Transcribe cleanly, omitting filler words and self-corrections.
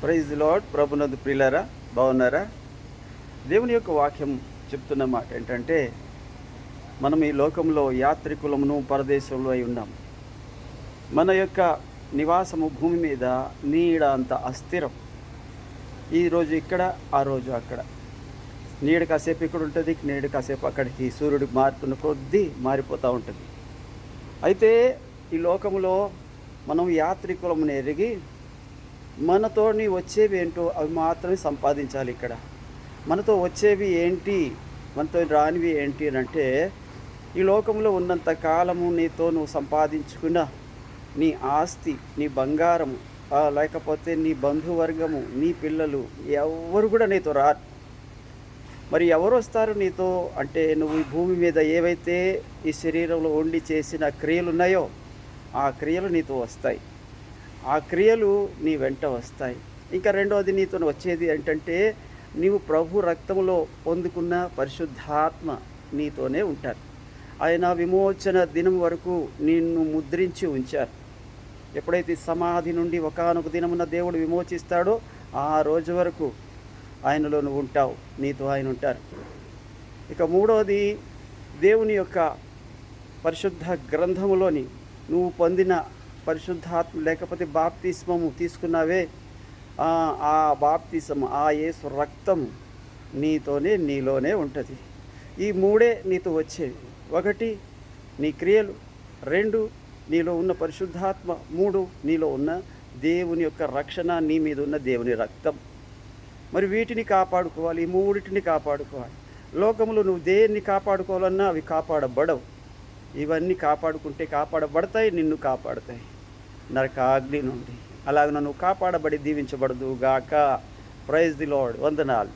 Praise the lord. ప్రభునందు ప్రియులారా, బాగున్నారా? దేవుని యొక్క వాక్యం చెప్తున్న మాట ఏంటంటే, మనం ఈ లోకంలో యాత్రికులమును పరదేశంలో అయి ఉన్నాం. మన యొక్క నివాసము భూమి మీద నీడ అంత అస్థిరం. ఈరోజు ఇక్కడ, ఆ రోజు అక్కడ. నీడ కాసేపు ఇక్కడ ఉంటుంది, నీడ కాసేపు అక్కడికి. సూర్యుడు మారుతున్న కొద్దీ మారిపోతూ ఉంటుంది. అయితే ఈ లోకంలో మనం యాత్రికులమును ఎరిగి మనతోని వచ్చేవి ఏంటో అవి మాత్రమే సంపాదించాలి. ఇక్కడ మనతో వచ్చేవి ఏంటి, మనతో రానివి ఏంటి అని అంటే, ఈ లోకంలో ఉన్నంత కాలము నీతో నువ్వు సంపాదించుకున్న నీ ఆస్తి, నీ బంగారము, లేకపోతే నీ బంధువర్గము, నీ పిల్లలు ఎవరు కూడా నీతో రారు. మరి ఎవరు వస్తారు నీతో అంటే, నువ్వు ఈ భూమి మీద ఏవైతే ఈ శరీరంలో వండి చేసిన క్రియలు ఉన్నాయో ఆ క్రియలు నీతో వస్తాయి. ఆ క్రియలు నీ వెంట వస్తాయి. ఇంకా రెండవది నీతో వచ్చేది ఏంటంటే, నీవు ప్రభు రక్తంలో పొందుకున్న పరిశుద్ధాత్మ నీతోనే ఉంటారు. ఆయన విమోచన దినం వరకు నిన్ను ముద్రించి ఉంచారు. ఎప్పుడైతే సమాధి నుండి ఒకానొక దినమున దేవుడు విమోచిస్తాడో ఆ రోజు వరకు ఆయనలో నువ్వు ఉంటావు, నీతో ఆయన ఉంటారు. ఇక మూడవది, దేవుని యొక్క పరిశుద్ధ గ్రంథములోని నువ్వు పొందిన పరిశుద్ధాత్మ లేకపోతే బాప్తిస్మము తీసుకున్నావే, ఆ బాప్తిస్మము, ఆ యేసు రక్తం నీతోనే నీలోనే ఉంటుంది. ఈ మూడే నీతో వచ్చేవి. ఒకటి నీ క్రియలు, రెండు నీలో ఉన్న పరిశుద్ధాత్మ, మూడు నీలో ఉన్న దేవుని యొక్క రక్షణ, నీ మీద ఉన్న దేవుని రక్తం. మరి వీటిని కాపాడుకోవాలి, ఈ మూడిటిని కాపాడుకోవాలి. లోకంలో నువ్వు దేన్ని కాపాడుకోవాలన్నా అవి కాపాడబడవు. ఇవన్నీ కాపాడుకుంటే కాపాడబడతాయి, నిన్ను కాపాడుతాయి నరకాగ్ని నుండి. అలాగ నువ్వు కాపాడబడి దీవించబడదు గాక. Praise the Lord. వందనాలు.